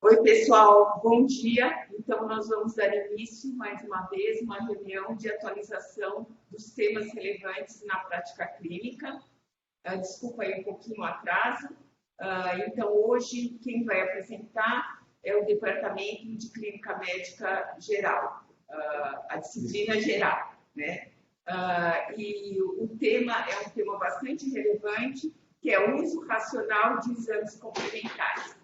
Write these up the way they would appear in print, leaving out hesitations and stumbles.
Oi, pessoal, bom dia. Então, nós vamos dar início, mais uma vez, uma reunião de atualização dos temas relevantes na prática clínica. Desculpa aí um pouquinho o atraso. Então, hoje, quem vai apresentar é o Departamento de Clínica Médica Geral, a disciplina geral, né? E o tema é um tema bastante relevante, que é o uso racional de exames complementares.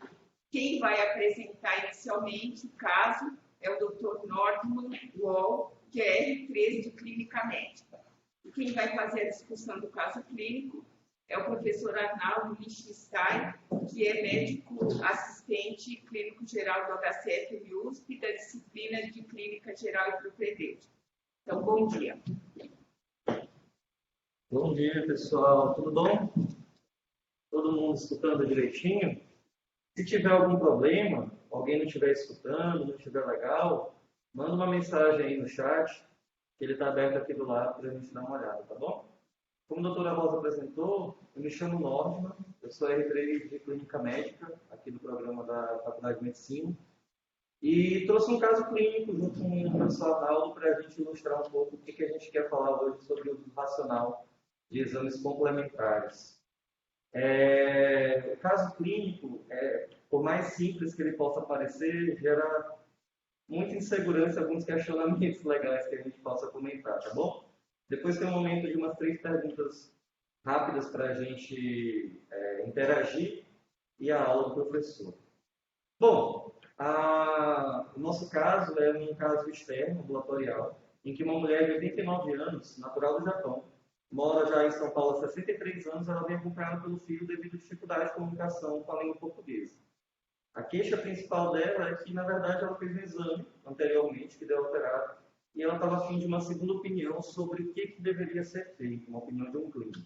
Quem vai apresentar inicialmente o caso é o Dr. Nordman Wall, que é R3 de Clínica Médica. E quem vai fazer a discussão do caso clínico é o professor Arnaldo Lichtenstein, que é médico assistente clínico geral do HCF USP, da disciplina de Clínica Geral e Propedêutica. Então, bom dia. Bom dia, pessoal. Tudo bom? Todo mundo escutando direitinho? Se tiver algum problema, alguém não estiver escutando, não estiver legal, manda uma mensagem aí no chat, que ele está aberto aqui do lado para a gente dar uma olhada, tá bom? Como a doutora Rosa apresentou, eu me chamo Nordman, eu sou R3 de Clínica Médica, aqui do programa da Faculdade de Medicina, e trouxe um caso clínico junto com o professor Arnaldo para a gente ilustrar um pouco o que a gente quer falar hoje sobre o uso racional de exames complementares. O caso clínico, por mais simples que ele possa parecer, gera muita insegurança e alguns questionamentos legais que a gente possa comentar, tá bom? Depois tem um momento de umas 3 perguntas rápidas para a gente interagir e a aula do professor. Bom, o nosso caso é um caso externo, ambulatorial, em que uma mulher de 89 anos, natural do Japão, mora já em São Paulo há 63 anos, ela vem acompanhada pelo filho devido a dificuldades de comunicação com a língua portuguesa. A queixa principal dela é que, na verdade, ela fez um exame anteriormente, que deu alterado, e ela estava a fim de uma segunda opinião sobre o que deveria ser feito, uma opinião de um clínico.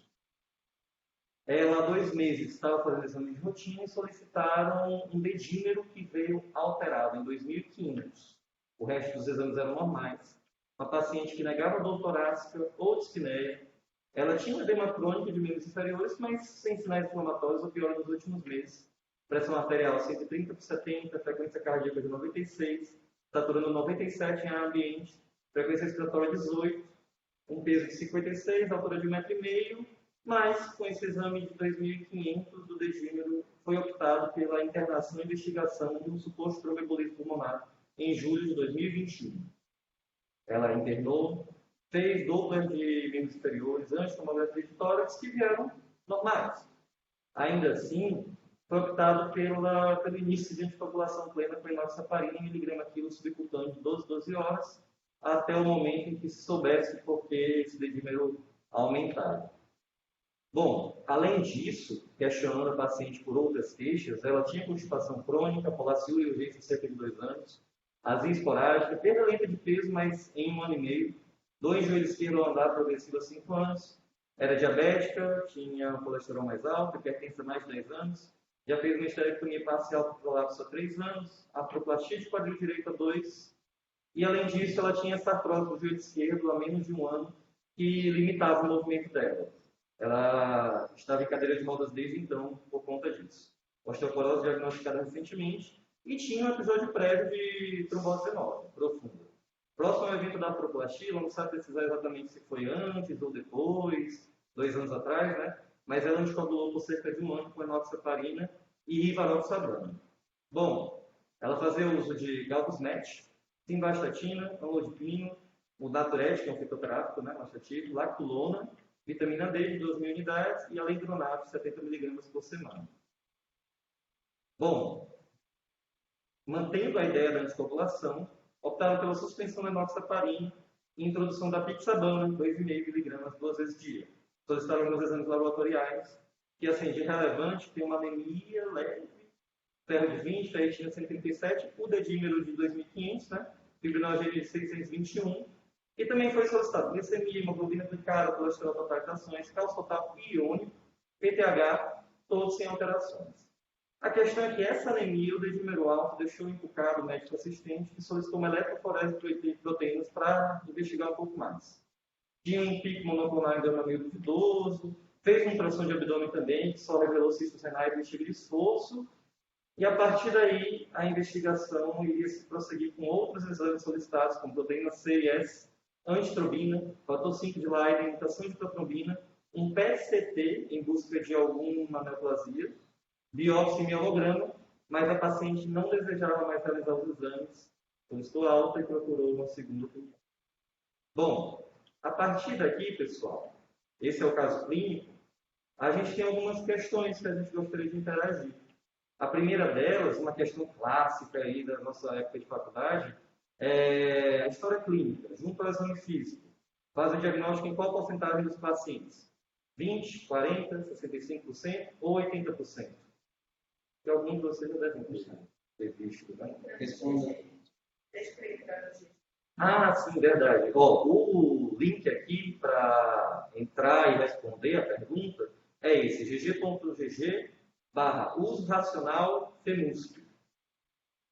Ela, há 2 meses, estava fazendo exame de rotina e solicitaram um dedímero que veio alterado em 2.500. O resto dos exames eram normais. Uma paciente que negava dor torácica ou dispneia. Ela tinha edema crônico de membros inferiores, mas sem sinais inflamatórios ou pior nos últimos meses. Pressão arterial 130/70, frequência cardíaca de 96, saturando 97 em ar ambiente, frequência respiratória 18, um peso de 56, altura de 1,5 m, mas com esse exame de 2.500 do dedímero foi optado pela internação e investigação de um suposto tromboembolismo pulmonar em julho de 2021. Ela internou, fez Doppler de membros inferiores, angiotomografia de tórax, que vieram normais. Ainda assim, foi optado pelo início de anticoagulação plena com enoxaparina em miligrama quilo subcutâneo de 12 horas, até o momento em que se soubesse por que esse dedímero aumentava. Bom, além disso, questionando a paciente por outras queixas, ela tinha constipação crônica, polaciúria e urgência de cerca de 2 anos, azia esporádica, perda lenta de peso, mas em 1 ano e meio, dor em joelho esquerdo ao andar progressivo há 5 anos, era diabética, tinha colesterol mais alto, hipertensa há mais de 10 anos, já fez uma esterectomia parcial por prolapso há 3 anos, artroplastia de quadril direito há 2, e além disso ela tinha essa artrose do joelho esquerdo há menos de 1 ano, que limitava o movimento dela. Ela estava em cadeira de rodas desde então, por conta disso. Osteoporose diagnosticada recentemente e tinha um episódio prévio de trombose venosa profunda. Próximo ao evento da artroplastia, ela não sabe precisar exatamente se foi antes ou depois, 2 anos atrás, né? Mas ela anticoagulou por cerca de 1 ano com enoxaparina e rivaroxaban. Bom, ela fazia uso de galvusmet, simvastatina, amlodipino, o Naturet, que é um fitoterápico, né, laxativo, lactulona, vitamina D de 2.000 unidades e alendronate 70 mg por semana. Bom, mantendo a ideia da anticoagulação, optaram pela suspensão da enoxaparina e introdução da pixabana, 2,5 mg 2 vezes dia. Solicitaram alguns exames laboratoriais, que assim, de relevante, tem uma anemia leve, ferro de 20, ferritina 137, o dedímero de 2.500, né? Fibrinogênio de 621, e também foi solicitado glicemia, hemoglobina glicada, colesterol total de ações, cálcio total iônico, PTH, todos sem alterações. A questão é que essa anemia, o dedímero alto, deixou encucado o médico assistente, que solicitou uma eletroforese de proteínas para investigar um pouco mais. Tinha um pico monoclonal endotelial de idoso, fez uma ultrassom de abdômen também, que só revelou cistos renais e bexiga de esforço, E a partir daí, a investigação iria se prosseguir com outros exames solicitados, como proteína C e S, antitrombina, fator 5 de Leiden, mutação de protrombina, um PET-CT em busca de alguma neoplasia, biópsia e mielograma, mas a paciente não desejava mais realizar os exames, solicitou alta e procurou uma segunda opinião. Bom, a partir daqui, pessoal, esse é o caso clínico, a gente tem algumas questões que a gente gostaria de interagir. A primeira delas, uma questão clássica aí da nossa época de faculdade, é a história clínica, junto ao exame físico. Faz o diagnóstico em qual porcentagem dos pacientes? 20%, 40%, 65% ou 80%? Que alguns de vocês já devem ter visto, né? Responda. Ah, sim, verdade. Ó, o link aqui para entrar e responder a pergunta é esse, gg.gg/uso racional FEMUSP.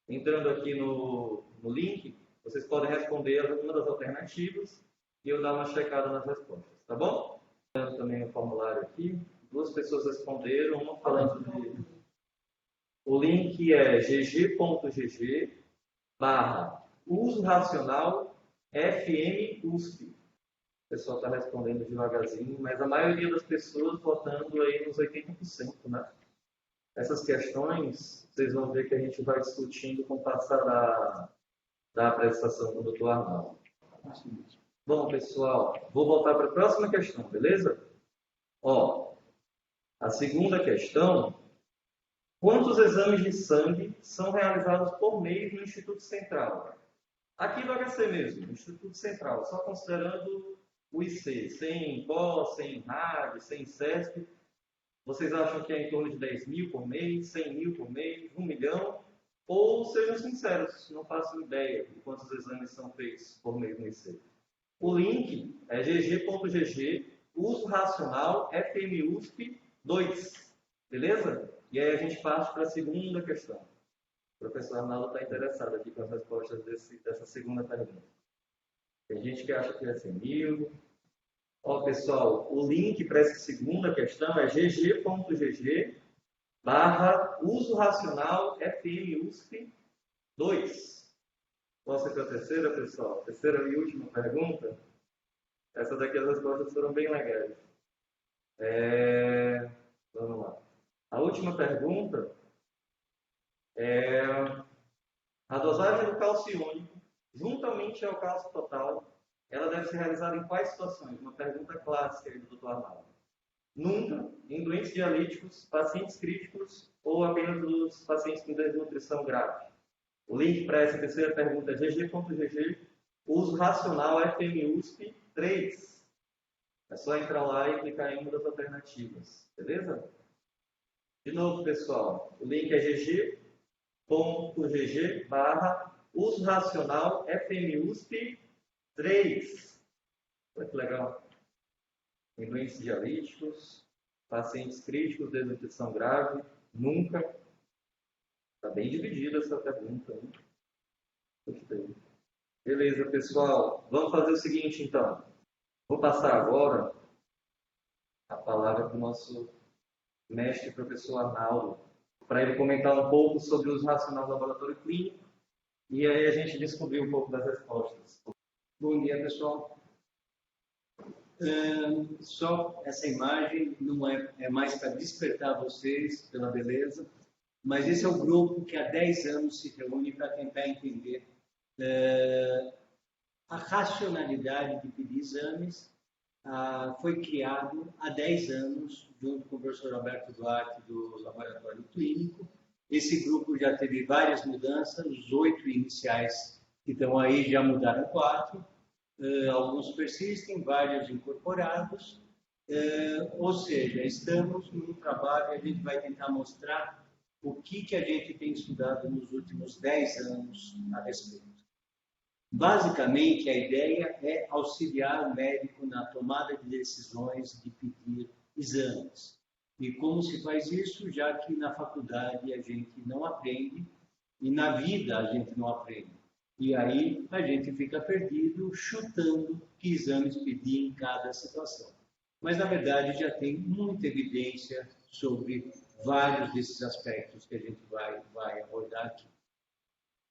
Entrando aqui no link, vocês podem responder alguma das alternativas e eu dar uma checada nas respostas, tá bom? Também o formulário aqui, 2 pessoas responderam, uma falando de... O link é gg.gg/uso racional FM-USP. O pessoal está respondendo devagarzinho, mas a maioria das pessoas votando aí nos 80%, né? Essas questões, vocês vão ver que a gente vai discutindo com o passar da apresentação do Dr. Arnaldo. Bom, pessoal, vou voltar para a próxima questão, beleza? Ó, a segunda questão: quantos exames de sangue são realizados por mês no Instituto Central? Aqui no HC mesmo, no Instituto Central, só considerando o IC, sem pós, sem rádio, sem SESP. Vocês acham que é em torno de 10 mil por mês, 100 mil por mês, 1 milhão? Ou sejam sinceros, não faço ideia de quantos exames são feitos por mês no IC. O link é gg.gg, uso racional, FMUSP 2. Beleza? E aí a gente parte para a segunda questão. O professor Arnaldo está interessado aqui com as respostas dessa segunda pergunta. Tem gente que acha que é 100 mil. Ó, pessoal, o link para essa segunda questão é gg.gg/uso racional FMUSP 2. Posso ir para a terceira, pessoal? Terceira e última pergunta. Essa daqui as respostas foram bem legais. Vamos lá. A última pergunta é a dosagem do cálcio iônico, juntamente ao cálcio total, ela deve ser realizada em quais situações? Uma pergunta clássica aí do Dr. Arnaldo. Nunca, em doentes dialíticos, pacientes críticos ou apenas dos pacientes com desnutrição grave. O link para essa terceira pergunta é gg.gg, uso racional FMUSP 3. É só entrar lá e clicar em uma das alternativas, beleza? De novo, pessoal, o link é gg.gg/uso racional FMUSP 3. Olha que legal. Em doentes dialíticos, pacientes críticos, desnutrição grave, nunca. Está bem dividida essa pergunta, hein? Gostei. Beleza, pessoal. Vamos fazer o seguinte, então. Vou passar agora a palavra para o nosso mestre, professor Arnaldo, para ele comentar um pouco sobre os racionais do laboratório clínico e aí a gente descobrir um pouco das respostas. Bom dia, pessoal. Só essa imagem não é mais para despertar vocês pela beleza, mas esse é o grupo que há 10 anos se reúne para tentar entender a racionalidade de pedir exames. Foi criado há 10 anos, junto com o professor Alberto Duarte, do Laboratório Clínico. Esse grupo já teve várias mudanças, os 8 iniciais que estão aí já mudaram 4. Alguns persistem, vários incorporados. Ou seja, estamos num trabalho, a gente vai tentar mostrar o que a gente tem estudado nos últimos 10 anos a respeito. Basicamente, a ideia é auxiliar o médico na tomada de decisões de pedir exames. E como se faz isso, já que na faculdade a gente não aprende e na vida a gente não aprende. E aí a gente fica perdido chutando que exames pedir em cada situação. Mas, na verdade, já tem muita evidência sobre vários desses aspectos que a gente vai abordar aqui.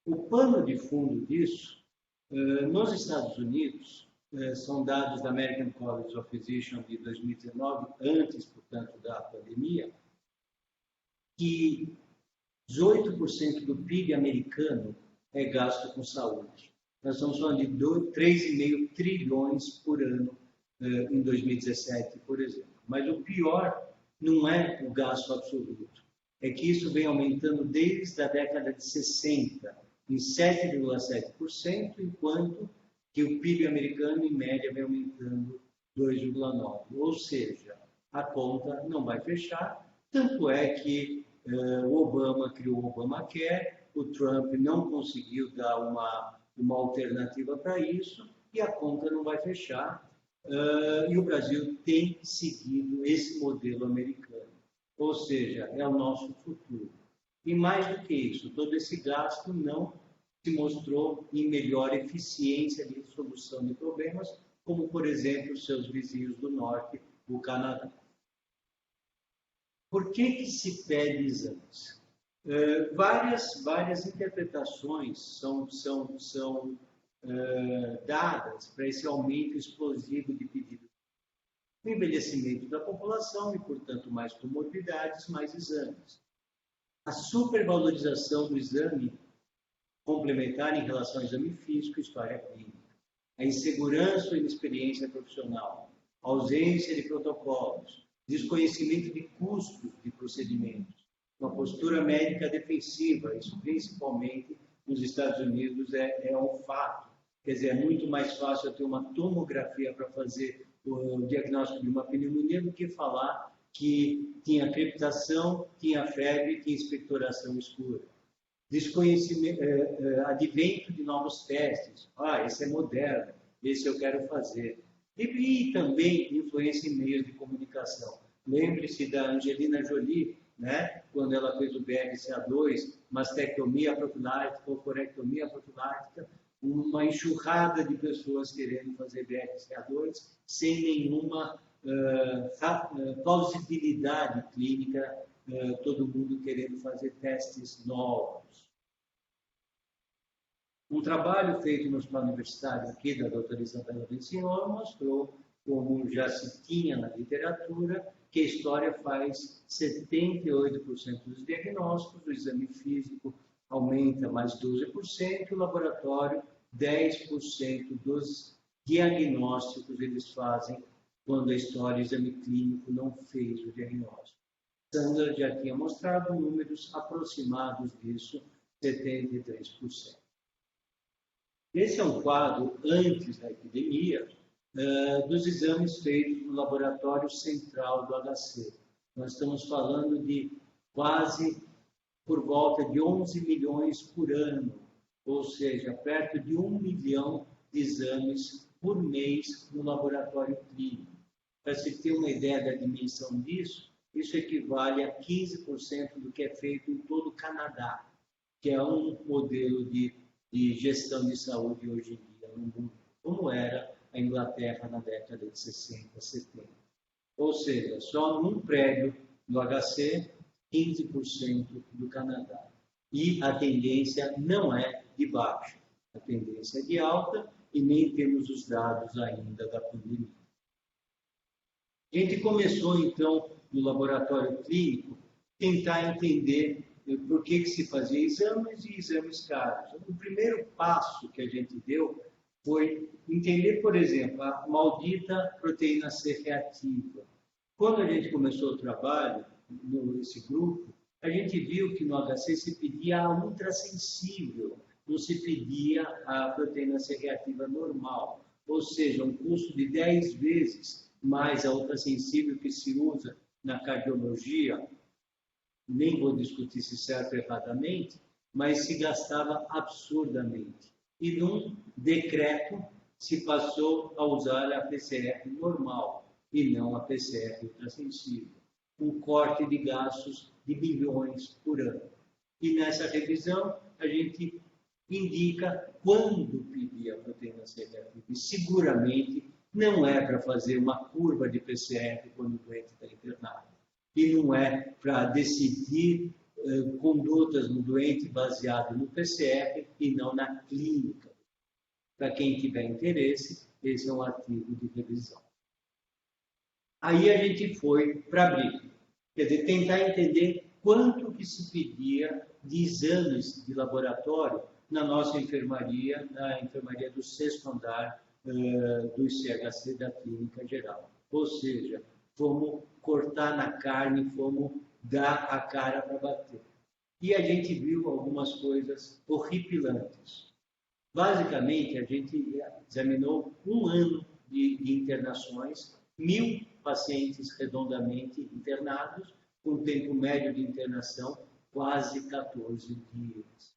O pano de fundo disso, nos Estados Unidos, são dados da American College of Physicians de 2019, antes, portanto, da pandemia, que 18% do PIB americano é gasto com saúde. Nós estamos falando de 3,5 trilhões por ano em 2017, por exemplo. Mas o pior não é o gasto absoluto, é que isso vem aumentando desde a década de 60, em 7,7%, enquanto que o PIB americano, em média, vem aumentando 2,9%. Ou seja, a conta não vai fechar, tanto é que o Obama criou o Obamacare, o Trump não conseguiu dar uma alternativa para isso, e a conta não vai fechar. E o Brasil tem seguido esse modelo americano, ou seja, é o nosso futuro. E mais do que isso, todo esse gasto não se mostrou em melhor eficiência de solução de problemas, como, por exemplo, seus vizinhos do norte, o Canadá. Por que se pede exames? Várias interpretações são dadas para esse aumento explosivo de pedidos. O envelhecimento da população e, portanto, mais comorbidades, mais exames. A supervalorização do exame complementar em relação ao exame físico e história clínica. A insegurança e inexperiência profissional. A ausência de protocolos. Desconhecimento de custos de procedimentos. Uma postura médica defensiva, isso principalmente nos Estados Unidos é um fato. Quer dizer, é muito mais fácil eu ter uma tomografia para fazer o diagnóstico de uma pneumonia do que falar que tinha crepitação, tinha febre, tinha expectoração escura. Desconhecimento, advento de novos testes. Esse é moderno, esse eu quero fazer. E também influência em meios de comunicação. Lembre-se da Angelina Jolie, né? Quando ela fez o BRCA2, mastectomia profilática ou corectomia profilática, uma enxurrada de pessoas querendo fazer BRCA2 sem nenhuma plausibilidade clínica, todo mundo querendo fazer testes novos. Um trabalho feito no Hospital Universitário aqui da doutora Isabela Bensignor mostrou, como já se tinha na literatura, que a história faz 78% dos diagnósticos, o exame físico aumenta mais 12%, o laboratório 10% dos diagnósticos eles fazem quando a história e o exame clínico não fez o diagnóstico. Sandra já tinha mostrado números aproximados disso, 73%. Esse é um quadro antes da epidemia, dos exames feitos no laboratório central do HC. Nós estamos falando de quase por volta de 11 milhões por ano, ou seja, perto de 1 milhão de exames por mês no laboratório clínico. Para se ter uma ideia da dimensão disso, isso equivale a 15% do que é feito em todo o Canadá, que é um modelo de gestão de saúde hoje em dia no mundo, como era a Inglaterra na década de 60, 70. Ou seja, só num prédio do HC, 15% do Canadá. E a tendência não é de baixa, a tendência é de alta e nem temos os dados ainda da pandemia. A gente começou, então, no laboratório clínico, tentar entender por que se fazia exames e exames caros. O primeiro passo que a gente deu foi entender, por exemplo, a maldita proteína C reativa. Quando a gente começou o trabalho nesse grupo, a gente viu que no HC se pedia a ultrassensível, não se pedia a proteína C reativa normal, ou seja, um custo de 10 vezes mais a ultrassensível que se usa na cardiologia. Nem vou discutir se certo ou erradamente, mas se gastava absurdamente. E num decreto se passou a usar a PCR normal e não a PCR ultrassensível. Um corte de gastos de bilhões por ano. E nessa revisão a gente indica quando pedir a proteína C reativa. E seguramente não é para fazer uma curva de PCR quando o doente está internado. e não é para decidir condutas no doente baseado no PCR e não na clínica. Para quem tiver interesse, esse é um artigo de revisão. Aí a gente foi para abrir, quer dizer, tentar entender quanto que se pedia de exames de laboratório na nossa enfermaria, na enfermaria do 6º andar do ICHC da Clínica Geral. Ou seja, fomos cortar na carne, fomos dar a cara para bater. E a gente viu algumas coisas horripilantes. Basicamente, a gente examinou 1 ano de internações, 1.000 pacientes redondamente internados, com tempo médio de internação quase 14 dias.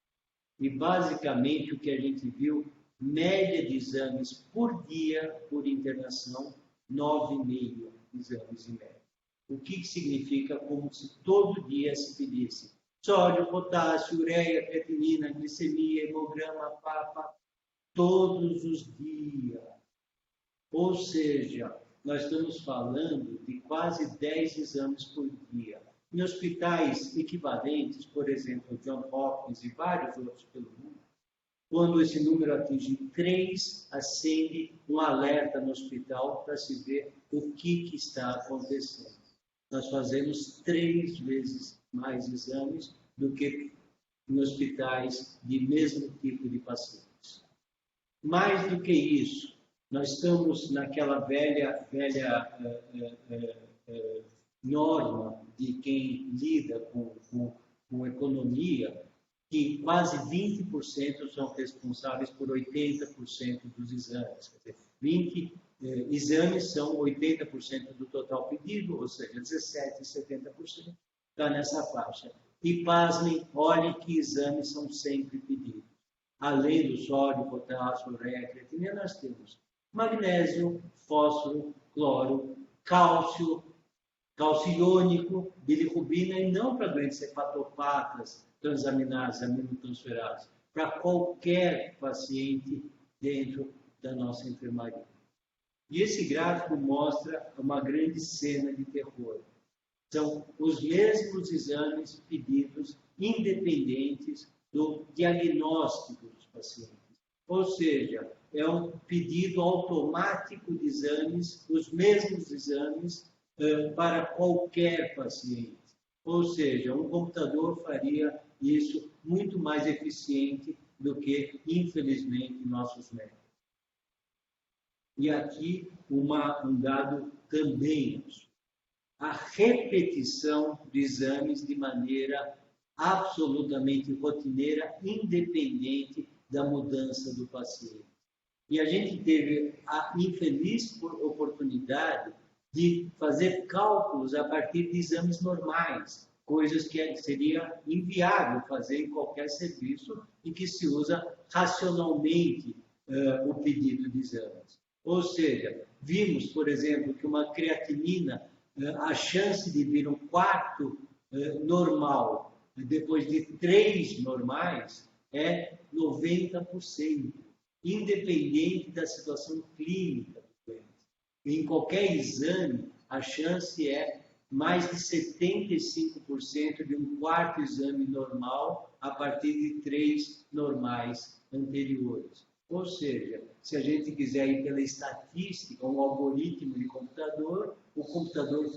E basicamente o que a gente viu, média de exames por dia por internação, 9,5 exames em média. O que significa como se todo dia se pedisse sódio, potássio, ureia, creatinina, glicemia, hemograma, papa, todos os dias. Ou seja, nós estamos falando de quase 10 exames por dia. Em hospitais equivalentes, por exemplo, Johns Hopkins e vários outros pelo mundo, quando esse número atinge 3, acende um alerta no hospital para se ver o que está acontecendo. Nós fazemos 3 vezes mais exames do que em hospitais de mesmo tipo de pacientes. Mais do que isso, nós estamos naquela velha norma de quem lida com economia, que quase 20% são responsáveis por 80% dos exames. Quer dizer, 20 exames são 80% do total pedido, ou seja, 17% e 70% está nessa faixa. E pasmem, olhem que exames são sempre pedidos. Além do sódio, potássio, ureia, creatinina, nós temos magnésio, fósforo, cloro, cálcio iônico, bilirrubina, e não para doentes hepatopatas, transaminases, aminotransferases, para qualquer paciente dentro da nossa enfermaria. E esse gráfico mostra uma grande cena de terror. São os mesmos exames pedidos, independentes do diagnóstico dos pacientes. Ou seja, é um pedido automático de exames, os mesmos exames para qualquer paciente. Ou seja, um computador faria isso muito mais eficiente do que, infelizmente, nossos médicos. E aqui um dado também. A repetição de exames de maneira absolutamente rotineira, independente da mudança do paciente. E a gente teve a infeliz oportunidade de fazer cálculos a partir de exames normais, coisas que seria inviável fazer em qualquer serviço e que se usa racionalmente o pedido de exames. Ou seja, vimos, por exemplo, que uma creatinina, a chance de vir um 4 normal, depois de 3 normais, é 90%, independente da situação clínica do doente. Em qualquer exame, a chance é mais de 75% de um 4º exame normal a partir de 3 normais anteriores. Ou seja, se a gente quiser ir pela estatística, um algoritmo de computador, o computador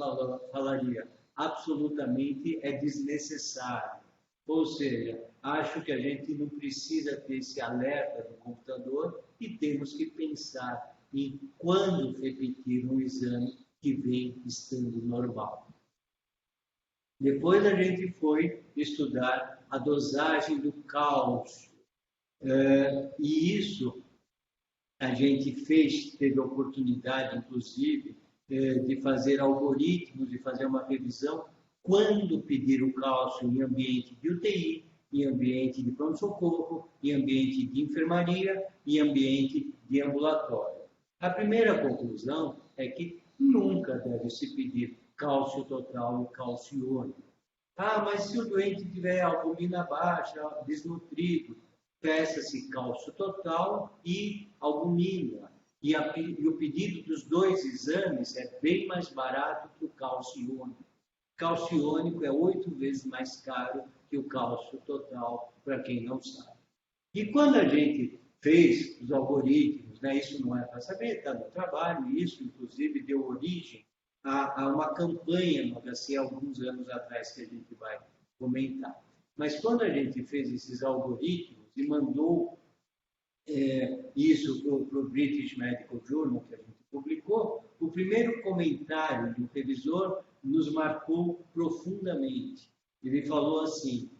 falaria absolutamente é desnecessário. Ou seja, acho que a gente não precisa ter esse alerta do computador e temos que pensar em quando repetir um exame que vem estando normal. Depois a gente foi estudar a dosagem do cálcio. E isso a gente teve a oportunidade, inclusive, de fazer algoritmos, de fazer uma revisão, quando pedir o cálcio em ambiente de UTI, em ambiente de pronto-socorro, em ambiente de enfermaria e ambiente de ambulatório. A primeira conclusão é que nunca deve se pedir cálcio total e cálcio iônico. Mas se o doente tiver albumina baixa, desnutrido, peça-se cálcio total e albumina. E o pedido dos 2 exames é bem mais barato que o cálcio iônico. Cálcio iônico é 8 vezes mais caro que o cálcio total, para quem não sabe. E quando a gente fez os algoritmos, né, isso não é para saber, está no trabalho, isso inclusive deu origem a uma campanha no HC alguns anos atrás que a gente vai comentar. Mas quando a gente fez esses algoritmos e mandou isso para o British Medical Journal, que a gente publicou, o primeiro comentário do revisor nos marcou profundamente. Ele falou assim,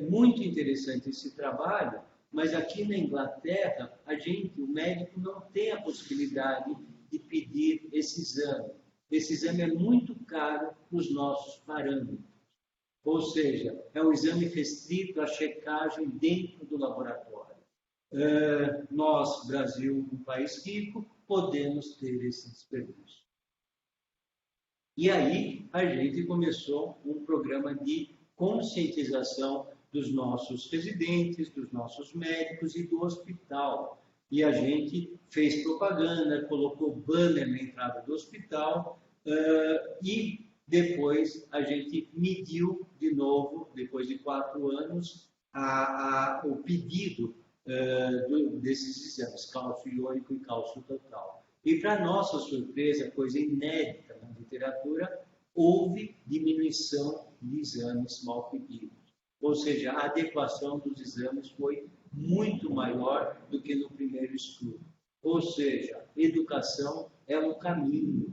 muito interessante esse trabalho, mas aqui na Inglaterra, o médico não tem a possibilidade de pedir esse exame. Esse exame é muito caro para os nossos parâmetros. Ou seja, é um exame restrito à checagem dentro do laboratório. Nós, Brasil, um país rico, podemos ter esse desperdício. E aí a gente começou um programa de conscientização dos nossos residentes, dos nossos médicos e do hospital. E a gente fez propaganda, colocou banner na entrada do hospital e depois a gente mediu de novo, depois de 4 anos, o pedido desses exames, cálcio iônico e cálcio total. E, para nossa surpresa, coisa inédita na literatura, houve diminuição de exames mal pedidos. Ou seja, a adequação dos exames foi muito maior do que no primeiro estudo. Ou seja, educação é um caminho,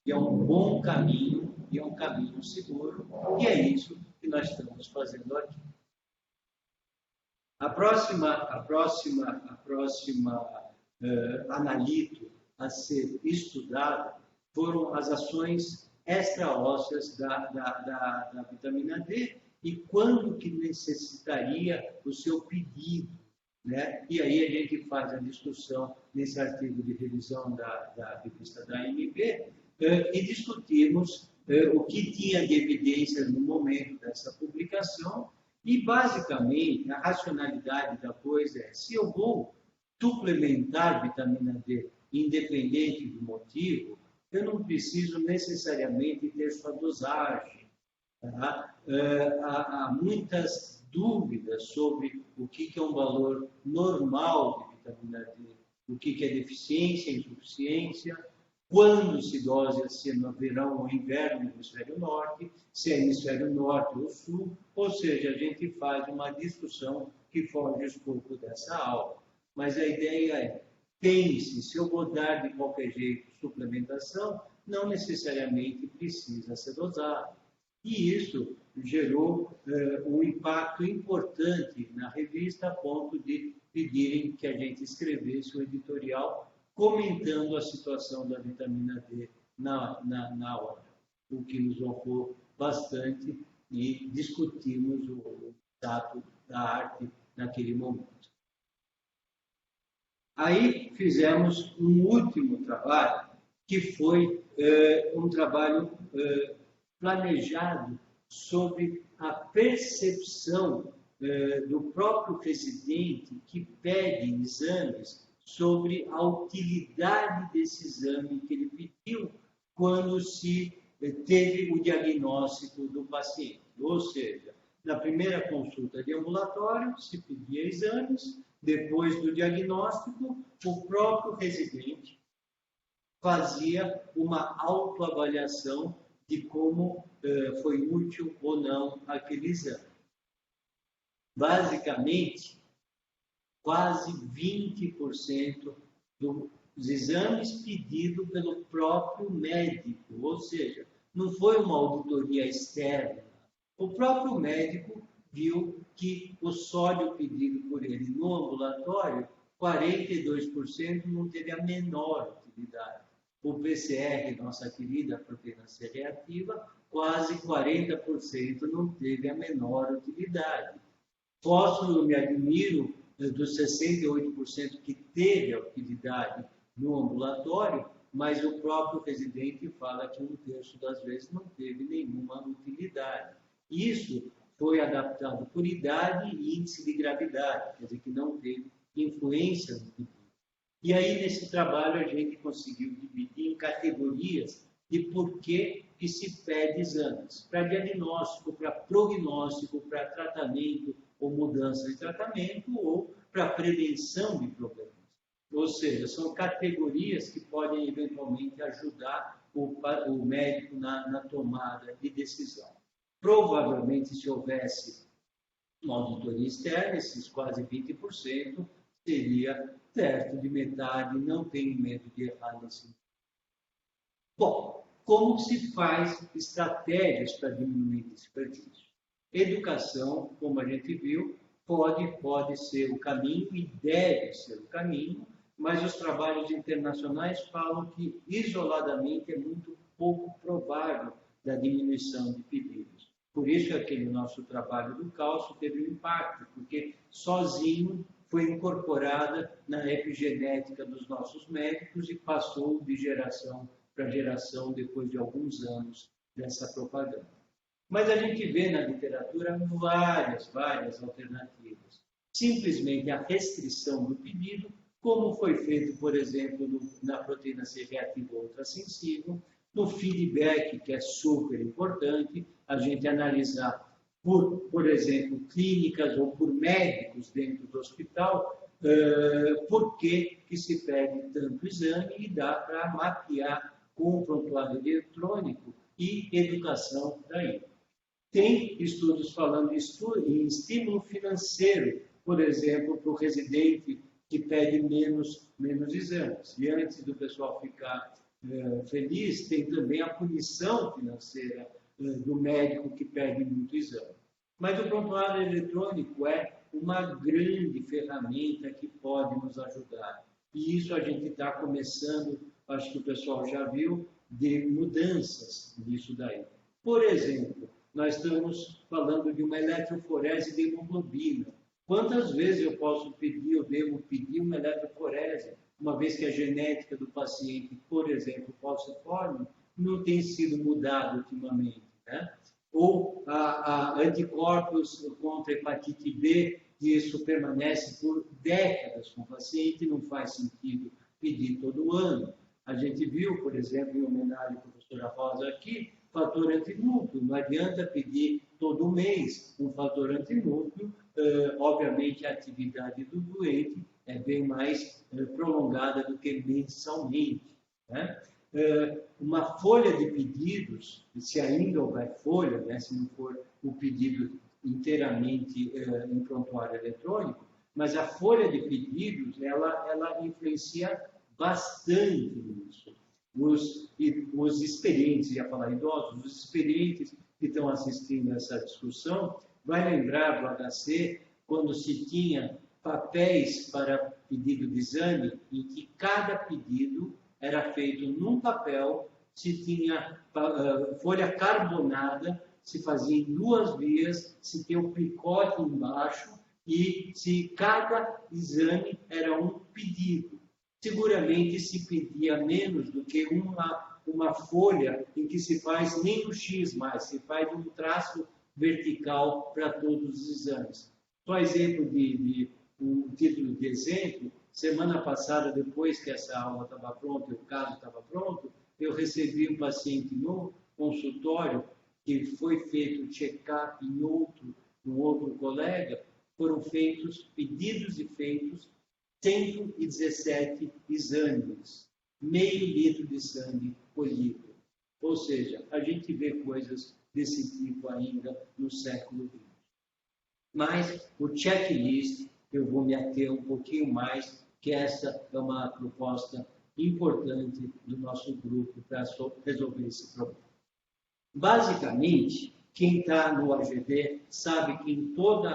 e é um bom caminho, e é um caminho seguro, e é isso que nós estamos fazendo aqui. A próxima analito a ser estudada foram as ações extraósseas da vitamina D e quando que necessitaria o seu pedido, né? E aí a gente faz a discussão nesse artigo de revisão da revista da AMB e discutimos o que tinha de evidência no momento dessa publicação e, basicamente, a racionalidade da coisa é, se eu vou suplementar vitamina D independente do motivo, eu não preciso necessariamente ter sua dosagem. Tá? Há muitas dúvidas sobre o que é um valor normal de vitamina D, o que é deficiência, insuficiência, quando se dose, se é no verão ou inverno no hemisfério norte, se é hemisfério norte ou sul, ou seja, a gente faz uma discussão que foge o escopo dessa aula. Mas a ideia é, pense, se eu vou dar de qualquer jeito suplementação, não necessariamente precisa ser dosado. E isso gerou um impacto importante na revista, a ponto de pedirem que a gente escrevesse um editorial comentando a situação da vitamina D na hora, o que nos honrou bastante e discutimos o status da arte naquele momento. Aí fizemos um último trabalho, que foi um trabalho planejado sobre a percepção do próprio residente que pede exames sobre a utilidade desse exame que ele pediu quando se teve o diagnóstico do paciente. Ou seja, na primeira consulta de ambulatório, se pedia exames, depois do diagnóstico, o próprio residente fazia uma autoavaliação de como foi útil ou não aquele exame. Basicamente, quase 20% dos exames pedidos pelo próprio médico, ou seja, não foi uma auditoria externa. O próprio médico viu que o sódio pedido por ele no ambulatório, 42% não teve a menor utilidade. O PCR, nossa querida proteína C reativa, quase 40% não teve a menor utilidade. Fósforo, me admiro, dos 68% que teve a utilidade no ambulatório, mas o próprio residente fala que 1/3 das vezes não teve nenhuma utilidade. Isso foi adaptado por idade e índice de gravidade, quer dizer que não teve influência no pedido. E aí, nesse trabalho, a gente conseguiu dividir em categorias de por que que se pede exames para diagnóstico, para prognóstico, para tratamento ou mudança de tratamento ou para prevenção de problemas. Ou seja, são categorias que podem eventualmente ajudar o médico na tomada de decisão. Provavelmente, se houvesse uma auditoria externa, esses quase 20%, seria perto de metade, não tenho medo de errar nesse momento. Bom, como se faz estratégias para diminuir esse desperdício? Educação, como a gente viu, pode ser o caminho e deve ser o caminho, mas os trabalhos internacionais falam que, isoladamente, é muito pouco provável da diminuição de pedidos. Por isso é que o nosso trabalho do cálcio teve um impacto, porque sozinho foi incorporada na epigenética dos nossos médicos e passou de geração para geração depois de alguns anos dessa propaganda. Mas a gente vê na literatura várias alternativas. Simplesmente a restrição do pedido, como foi feito, por exemplo, na proteína C reativa ultrassensível, no feedback, que é super importante, a gente analisar por exemplo, clínicas ou por médicos dentro do hospital, por que se pede tanto exame e dá para mapear com o prontuário eletrônico e educação daí. Tem estudos falando em estímulo financeiro, por exemplo, para o residente que pede menos exames. E antes do pessoal ficar feliz, tem também a punição financeira do médico que pede muito exame. Mas o prontuário eletrônico é uma grande ferramenta que pode nos ajudar. E isso a gente está começando, acho que o pessoal já viu, de mudanças disso daí. Por exemplo, nós estamos falando de uma eletroforese de hemoglobina. Quantas vezes eu devo pedir uma eletroforese, uma vez que a genética do paciente, por exemplo, falciforme, não tem sido mudada ultimamente, né? Ou a anticorpos contra hepatite B, que isso permanece por décadas com o paciente, não faz sentido pedir todo ano. A gente viu, por exemplo, em homenagem à professora Rosa aqui, fator antinúcleo. Não adianta pedir todo mês um fator antinúcleo. Obviamente, a atividade do doente é bem mais prolongada do que mensalmente, né? Uma folha de pedidos, se ainda houver folha, né, se não for o pedido inteiramente em prontuário eletrônico, mas a folha de pedidos, ela influencia bastante nisso. Os experientes, ia falar idosos, os experientes que estão assistindo a essa discussão, vai lembrar do HC, quando se tinha papéis para pedido de exame, em que cada pedido era feito num papel, se tinha folha carbonada, se fazia em 2 vias, se tinha um picote embaixo, e se cada exame era um pedido. Seguramente se pedia menos do que uma folha em que se faz nem um X mais, se faz um traço vertical para todos os exames. Só exemplo um título de exemplo, semana passada, depois que essa aula estava pronta, o caso estava pronto, eu recebi um paciente no consultório que foi feito check-up em um outro colega, foram pedidos e feitos 117 exames, meio litro de sangue colhido. Ou seja, a gente vê coisas desse tipo ainda no século XX. Mas o checklist, eu vou me ater um pouquinho mais, que essa é uma proposta importante do nosso grupo para resolver esse problema. Basicamente, quem está no AGD sabe que em todo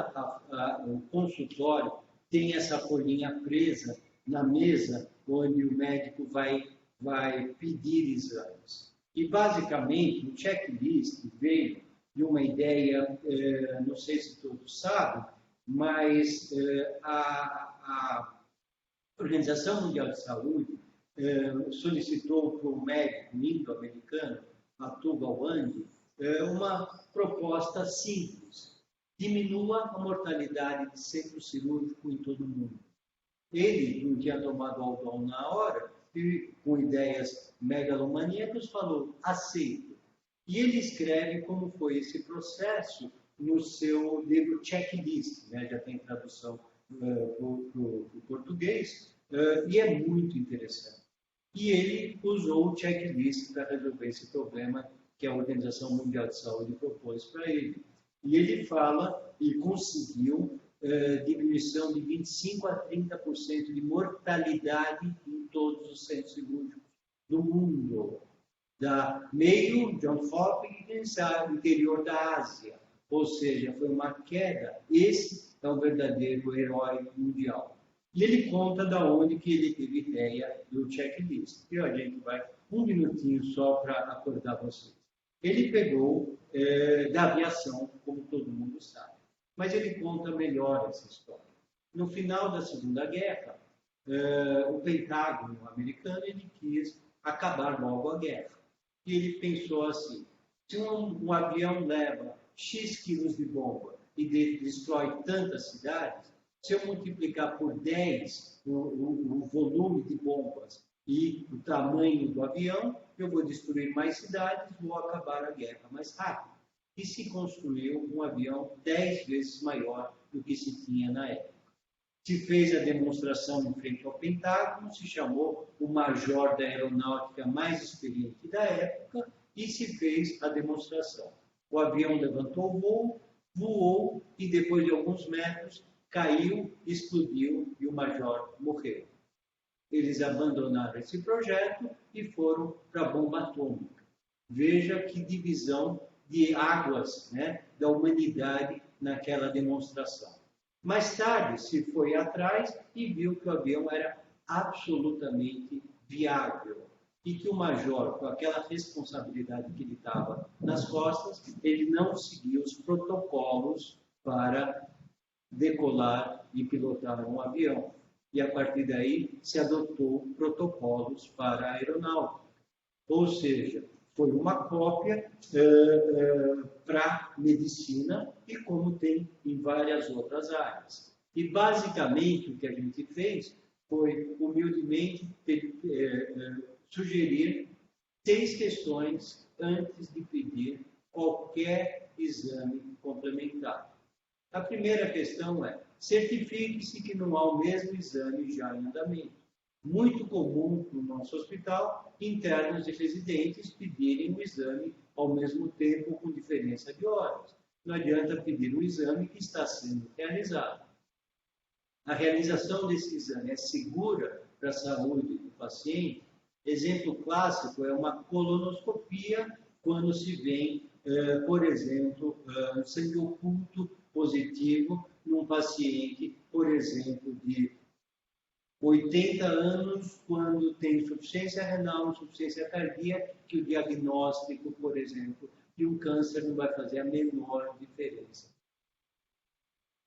o consultório tem essa folhinha presa na mesa onde o médico vai pedir exames. E, basicamente, o checklist veio de uma ideia, não sei se todos sabem, mas a Organização Mundial de Saúde solicitou para o médico indo-americano, Atul Gawande, uma proposta simples: diminua a mortalidade de centro cirúrgico em todo o mundo. Ele não tinha tomado Aldol na hora e, com ideias megalomaníacas, falou: aceito. E ele escreve como foi esse processo no seu livro Checklist, né? Já tem tradução para o português, e é muito interessante. E ele usou o checklist para resolver esse problema que a Organização Mundial de Saúde propôs para ele. E ele fala e conseguiu diminuição de 25% a 30% de mortalidade em todos os centros cirúrgicos do mundo. Da meio, Johns Hopkins, ao interior da Ásia. Ou seja, foi uma queda. Esse é o verdadeiro herói mundial. E ele conta da onde que ele teve ideia do checklist. E a gente vai um minutinho só para acordar vocês. Ele pegou da aviação, como todo mundo sabe. Mas ele conta melhor essa história. No final da Segunda Guerra, o Pentágono americano ele quis acabar logo a guerra. E ele pensou assim, se um avião leva X quilos de bomba e destrói tantas cidades, se eu multiplicar por 10 o volume de bombas e o tamanho do avião, eu vou destruir mais cidades, vou acabar a guerra mais rápido. E se construiu um avião 10 vezes maior do que se tinha na época. Se fez a demonstração em frente ao Pentágono, se chamou o major da aeronáutica mais experiente da época e se fez a demonstração. O avião levantou o voo, voou e depois de alguns metros caiu, explodiu e o major morreu. Eles abandonaram esse projeto e foram para a bomba atômica. Veja que divisão de águas, né, da humanidade naquela demonstração. Mais tarde se foi atrás e viu que o avião era absolutamente viável e que o major, com aquela responsabilidade que ele estava nas costas, ele não seguiu os protocolos para decolar e pilotar um avião. E a partir daí se adotou protocolos para a aeronáutica. Ou seja, foi uma cópia para medicina e como tem em várias outras áreas. E basicamente o que a gente fez foi humildemente sugerir 6 questões antes de pedir qualquer exame complementar. A primeira questão é: certifique-se que não há o mesmo exame já em andamento. Muito comum no nosso hospital, internos e residentes pedirem um exame ao mesmo tempo com diferença de horas. Não adianta pedir um exame que está sendo realizado. A realização desse exame é segura para a saúde do paciente? Exemplo clássico é uma colonoscopia, quando se vê, por exemplo, um sangue oculto positivo num paciente, por exemplo, de 80 anos, quando tem insuficiência renal, insuficiência cardíaca, que o diagnóstico, por exemplo, de um câncer não vai fazer a menor diferença.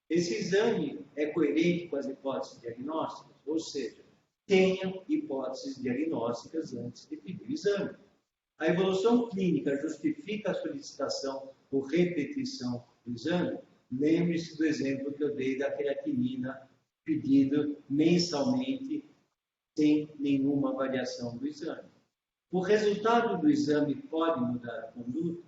Esse exame é coerente com as hipóteses diagnósticas, ou seja, tenha hipóteses diagnósticas antes de pedir o exame. A evolução clínica justifica a solicitação por repetição do exame? Lembre-se do exemplo que eu dei da creatinina, pedido mensalmente, sem nenhuma variação do exame. O resultado do exame pode mudar a conduta?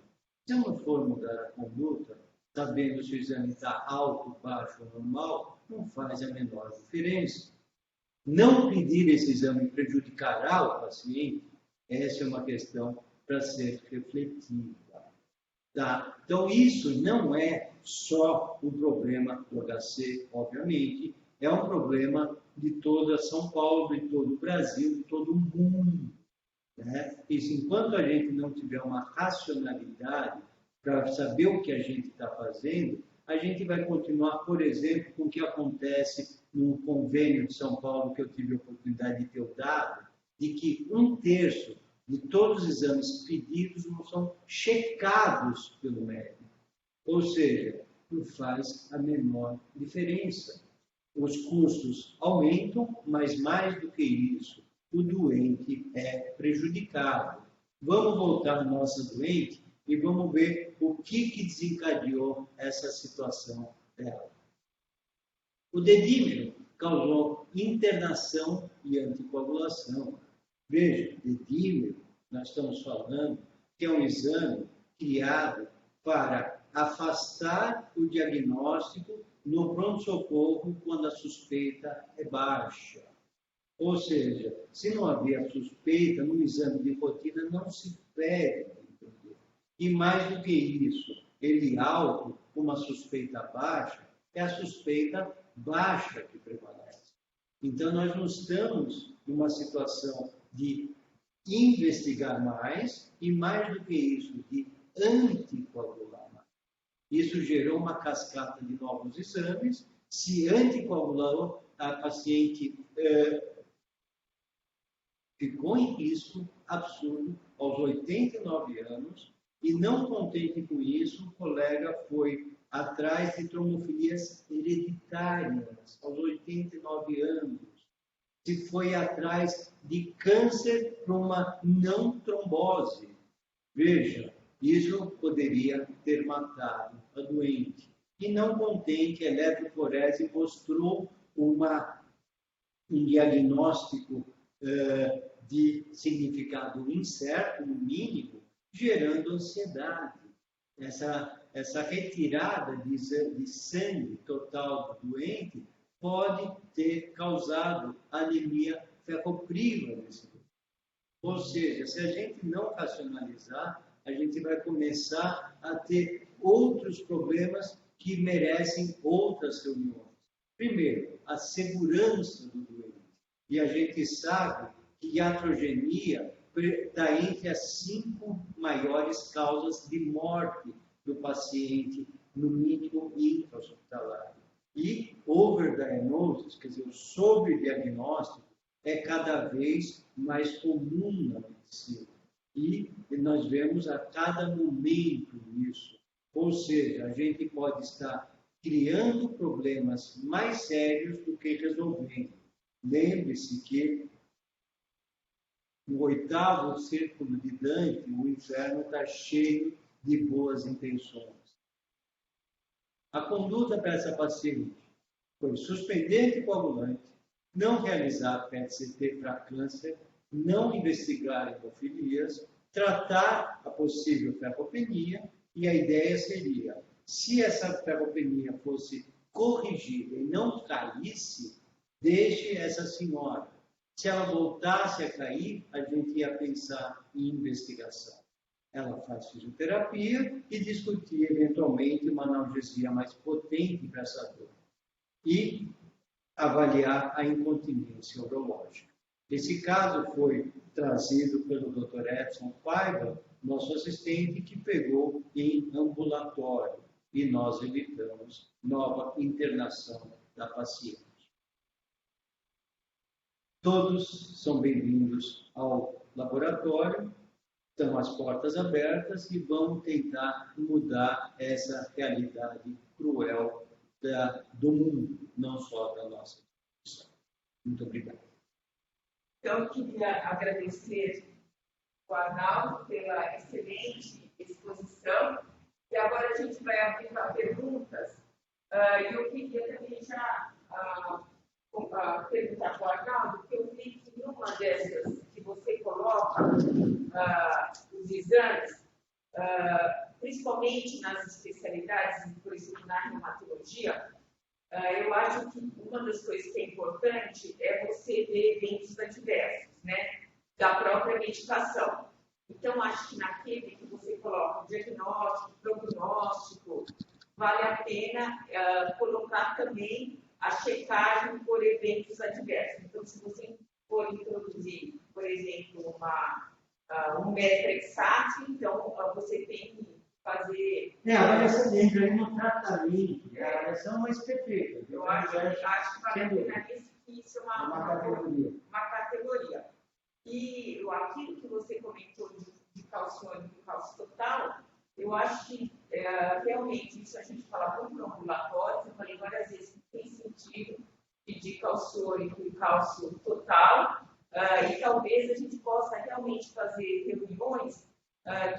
Se não for mudar a conduta, sabendo se o exame está alto, baixo ou normal, não faz a menor diferença. Não pedir esse exame prejudicará o paciente? Essa é uma questão para ser refletida. Tá? Então, isso não é só um problema do HC, obviamente, é um problema de toda São Paulo, de todo o Brasil, de todo o mundo. Né? Isso, enquanto a gente não tiver uma racionalidade para saber o que a gente está fazendo, a gente vai continuar, por exemplo, com o que acontece no convênio de São Paulo, que eu tive a oportunidade de ter o dado, de que 1/3 de todos os exames pedidos não são checados pelo médico. Ou seja, não faz a menor diferença. Os custos aumentam, mas mais do que isso, o doente é prejudicado. Vamos voltar à nossa doente e vamos ver o que desencadeou essa situação dela. O dedímero causou internação e anticoagulação. Veja, dedímero, nós estamos falando que é um exame criado para afastar o diagnóstico no pronto-socorro quando a suspeita é baixa. Ou seja, se não havia suspeita, no exame de rotina não se pede. E mais do que isso, ele alto, uma suspeita baixa, é a suspeita baixa que prevalece. Então, nós não estamos numa situação de investigar mais, e mais do que isso, de anticoagular mais. Isso gerou uma cascata de novos exames. Se anticoagulou, a paciente ficou em risco absurdo aos 89 anos, e não contente com isso, o colega foi atrás de trombofilias hereditárias aos 89 anos. Se foi atrás de câncer para uma não trombose. Veja, isso poderia ter matado a doente. E não contente, a eletroforese mostrou um diagnóstico de significado incerto, no mínimo, gerando ansiedade. Essa retirada de sangue total do doente pode ter causado anemia ferropriva nesse doente. Ou seja, se a gente não racionalizar, a gente vai começar a ter outros problemas que merecem outras reuniões. Primeiro, a segurança do doente. E a gente sabe que iatrogenia está entre as 5 maiores causas de morte do paciente, no mínimo intra-hospitalar. E overdiagnosis, quer dizer, o sobrediagnóstico, é cada vez mais comum na medicina. E nós vemos a cada momento isso. Ou seja, a gente pode estar criando problemas mais sérios do que resolvendo. Lembre-se que no 8º círculo de Dante, o inferno está cheio de boas intenções. A conduta para essa paciente foi suspender anticoagulante, não realizar PET-CT para câncer, não investigar hemofilias, tratar a possível ferropenia, e a ideia seria, se essa ferropenia fosse corrigida e não caísse, deixe essa senhora. Se ela voltasse a cair, a gente ia pensar em investigação. Ela faz fisioterapia e discutir eventualmente uma analgesia mais potente para essa dor. E avaliar a incontinência urológica. Esse caso foi trazido pelo Dr. Edson Paiva, nosso assistente, que pegou em ambulatório, e nós evitamos nova internação da paciente. Todos são bem-vindos ao laboratório, estão as portas abertas e vamos tentar mudar essa realidade cruel do mundo, não só da nossa instituição. Muito obrigado. Então, eu queria agradecer o Arnaldo pela excelente exposição. E agora a gente vai abrir para perguntas. E eu queria também já perguntar para o Arnaldo, porque eu vi que numa dessas que você coloca os exames, principalmente nas especialidades, por exemplo, na reumatologia, eu acho que uma das coisas que é importante é você ver eventos adversos, né, da própria medicação. Então, acho que naquele que você coloca o diagnóstico, prognóstico, vale a pena colocar também a checagem por eventos adversos. Então, se você for introduzir, por exemplo, um metrexate, então você tem que fazer... A avaliação entra aí no tratamento, a avaliação é mais perfeita. Eu acho que vale a pena isso é uma categoria. E aquilo que você comentou de calciônico e cálcio total, eu acho que realmente isso a gente fala para o ambulatório, eu falei várias vezes que tem sentido pedir calciônico e cálcio total, e talvez a gente possa realmente fazer reuniões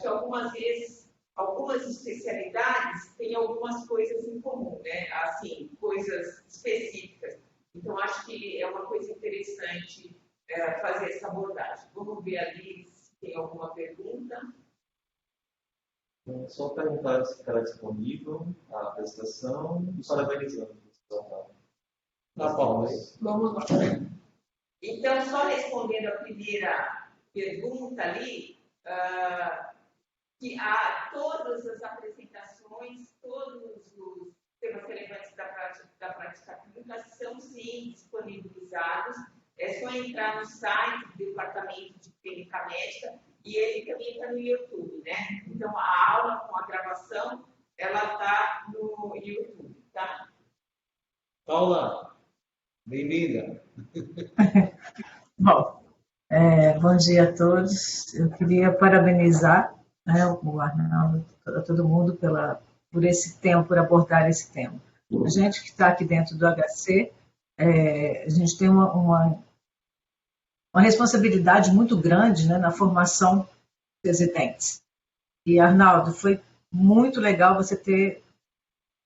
que algumas vezes, algumas especialidades têm algumas coisas em comum, né? Assim, coisas específicas. Então, acho que é uma coisa interessante fazer essa abordagem. Vamos ver ali se tem alguma pergunta. Então, só perguntar se estará disponível a apresentação e parabenizando. Na Paula. Vamos lá. Então, só respondendo a primeira pergunta ali, que há todas as apresentações, todos os temas relevantes da prática clínica são sim disponibilizados. É só entrar no site do Departamento de Clínica Médica e ele também está no YouTube, né? Então, a aula com a gravação, ela está no YouTube, tá? Paula, bem-vinda. Bom, bom dia a todos. Eu queria parabenizar, né, o Arnaldo, a todo mundo por esse tempo, por abordar esse tema. A gente que está aqui dentro do HC, a gente tem uma responsabilidade muito grande, né, na formação dos residentes. E, Arnaldo, foi muito legal você ter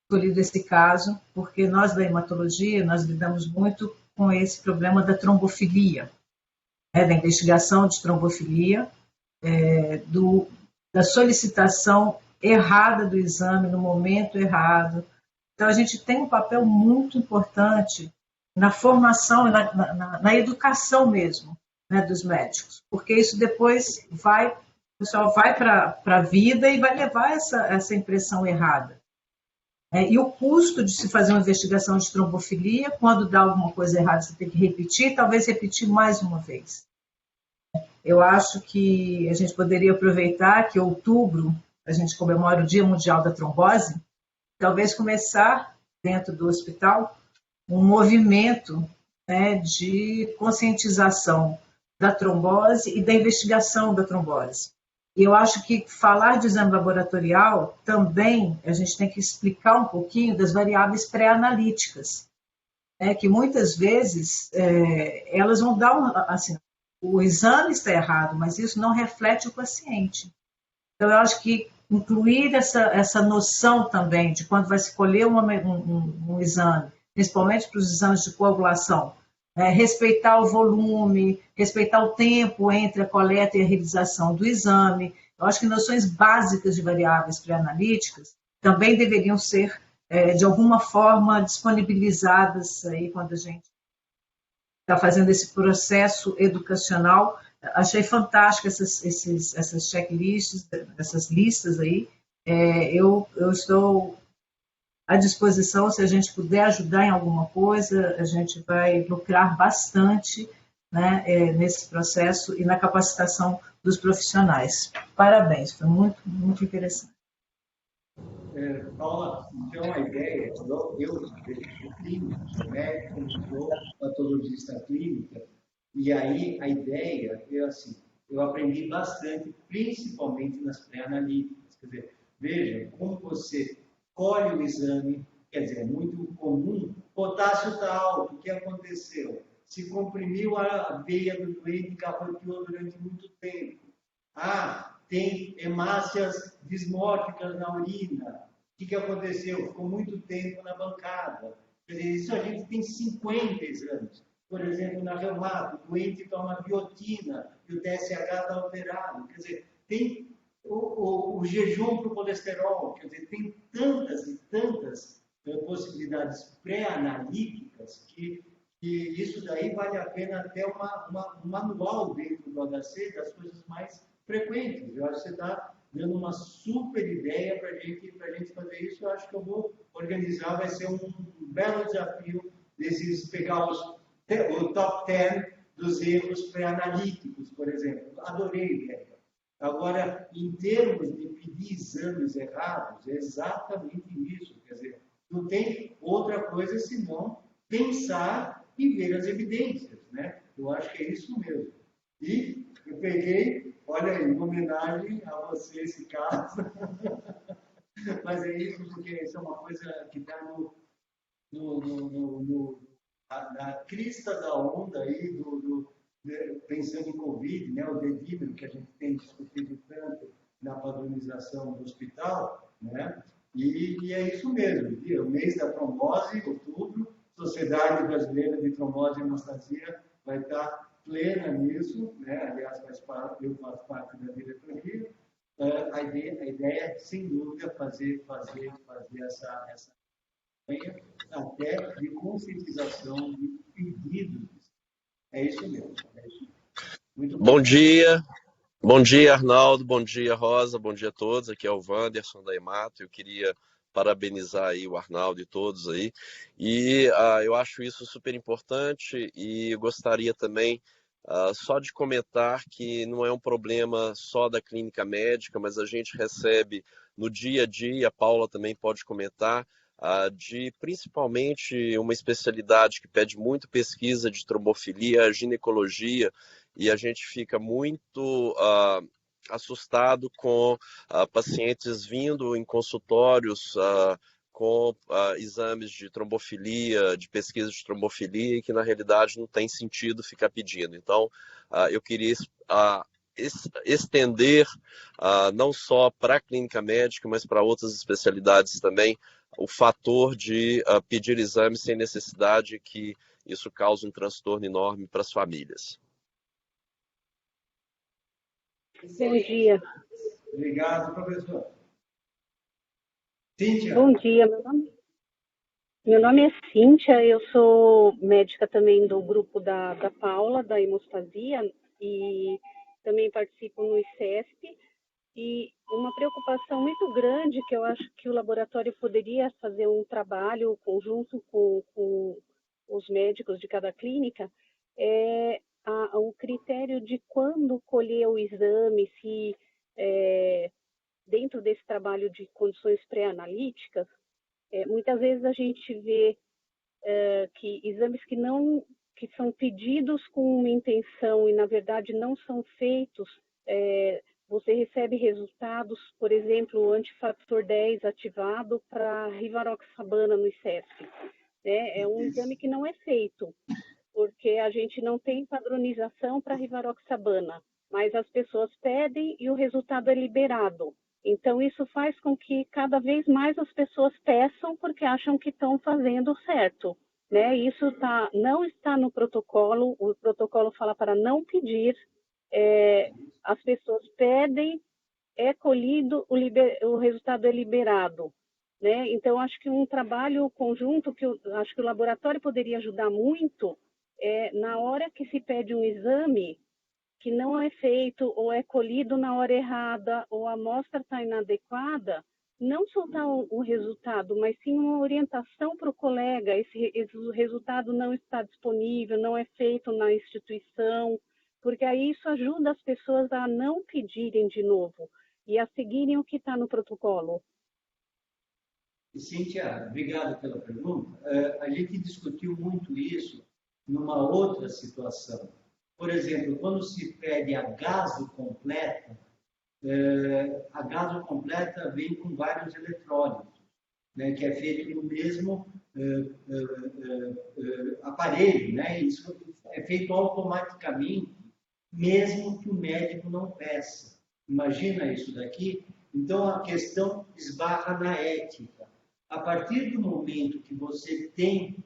escolhido esse caso, porque nós da hematologia, nós lidamos muito com esse problema da trombofilia, da investigação de trombofilia, da solicitação errada do exame no momento errado. Então, a gente tem um papel muito importante na formação, na educação mesmo, né, dos médicos, porque isso depois o pessoal vai para a vida e vai levar essa impressão errada. E o custo de se fazer uma investigação de trombofilia, quando dá alguma coisa errada, você tem que repetir, talvez repetir mais uma vez. Eu acho que a gente poderia aproveitar que em outubro a gente comemora o Dia Mundial da Trombose, talvez começar dentro do hospital um movimento, né, de conscientização da trombose e da investigação da trombose. E eu acho que falar de exame laboratorial também a gente tem que explicar um pouquinho das variáveis pré-analíticas, que muitas vezes elas vão dar assim, o exame está errado, mas isso não reflete o paciente. Então, eu acho que incluir essa noção também de quando vai se colher um exame, principalmente para os exames de coagulação, respeitar o volume, respeitar o tempo entre a coleta e a realização do exame. Eu acho que noções básicas de variáveis pré-analíticas também deveriam ser, de alguma forma, disponibilizadas aí quando a gente está fazendo esse processo educacional. Achei fantástico essas checklists, essas listas aí. Eu estou à disposição, se a gente puder ajudar em alguma coisa, a gente vai lucrar bastante, né, nesse processo e na capacitação dos profissionais. Parabéns, foi muito, muito interessante. Paula, então a ideia, eu clínico, sou médico, sou patologista clínica, e aí a ideia é assim, eu aprendi bastante, principalmente nas pré-analíticas, quer dizer, veja como você colhe o exame, quer dizer, é muito comum, potássio está alto, o que aconteceu? Se comprimiu a veia do doente e garroteou durante muito tempo. Tem hemácias dismórficas na urina. O que aconteceu? Ficou muito tempo na bancada. Quer dizer, isso a gente tem 50 exames. Por exemplo, na reumato, o doente toma biotina e o TSH está alterado. Quer dizer, tem o jejum para o colesterol. Quer dizer, tem tantas e tantas possibilidades pré-analíticas que isso daí vale a pena até um manual dentro do HC das coisas mais frequentes. Eu acho que você está dando uma super ideia para a gente fazer isso. Eu acho que eu vou organizar, vai ser um belo desafio pegar o top 10 dos erros pré-analíticos, por exemplo. Adorei a ideia. Agora, em termos de pedir exames errados, é exatamente isso. Quer dizer, não tem outra coisa senão pensar e ver as evidências, né? Eu acho que é isso mesmo. E eu peguei, olha aí, em homenagem a você esse caso. Mas é isso, porque isso é uma coisa que está na crista da onda aí, pensando em Covid, né, o dedímero que a gente tem discutido tanto na padronização do hospital, né? E é isso mesmo, o mês da trombose, outubro, Sociedade Brasileira de Trombose e Hemostasia vai estar plena nisso, né? Aliás, eu faço parte da diretoria. a ideia é, sem dúvida, fazer essa campanha até de conscientização, de pedidos. É isso mesmo. É isso. Muito bom. Bom dia, Arnaldo, bom dia, Rosa, bom dia a todos. Aqui é o Wanderson da Emato. Eu queria parabenizar aí o Arnaldo e todos aí. E eu acho isso super importante e gostaria também só de comentar que não é um problema só da clínica médica, mas a gente recebe no dia a dia, a Paula também pode comentar, de principalmente uma especialidade que pede muito pesquisa de trombofilia, a ginecologia, e a gente fica muito assustado com pacientes vindo em consultórios com exames de trombofilia, de pesquisa de trombofilia, e que na realidade não tem sentido ficar pedindo. Então, eu queria estender, não só para a clínica médica, mas para outras especialidades também, o fator de pedir exames sem necessidade, que isso causa um transtorno enorme para as famílias. Bom dia. Obrigado, professor. Cíntia. Bom dia, meu nome é Cíntia, eu sou médica também do grupo da Paula, da hemostasia, e também participo no ICESP. E uma preocupação muito grande que eu acho que o laboratório poderia fazer um trabalho conjunto com os médicos de cada clínica é o critério de quando colher o exame, se dentro desse trabalho de condições pré-analíticas, muitas vezes a gente vê que exames que são pedidos com uma intenção e na verdade não são feitos, você recebe resultados, por exemplo, o antifator 10 ativado para rivaroxabana no ICESP. É um exame que não é feito, porque a gente não tem padronização para rivaroxabana, mas as pessoas pedem e o resultado é liberado. Então, isso faz com que cada vez mais as pessoas peçam porque acham que estão fazendo certo. Isso não está no protocolo, o protocolo fala para não pedir, as pessoas pedem, é colhido, o resultado é liberado. Então, acho que um trabalho conjunto que acho que o laboratório poderia ajudar muito na hora que se pede um exame que não é feito ou é colhido na hora errada ou a amostra está inadequada, não soltar o resultado, mas sim uma orientação para o colega, esse resultado não está disponível, não é feito na instituição, porque aí isso ajuda as pessoas a não pedirem de novo e a seguirem o que está no protocolo. Cíntia, obrigado pela pergunta. A gente discutiu muito isso numa outra situação. Por exemplo, quando se pede a gaso completa, a gaso completa vem com vários eletrólitos, que é feito no mesmo aparelho, Isso é feito automaticamente, mesmo que o médico não peça. Imagina isso daqui? Então, a questão esbarra na ética. A partir do momento que você tem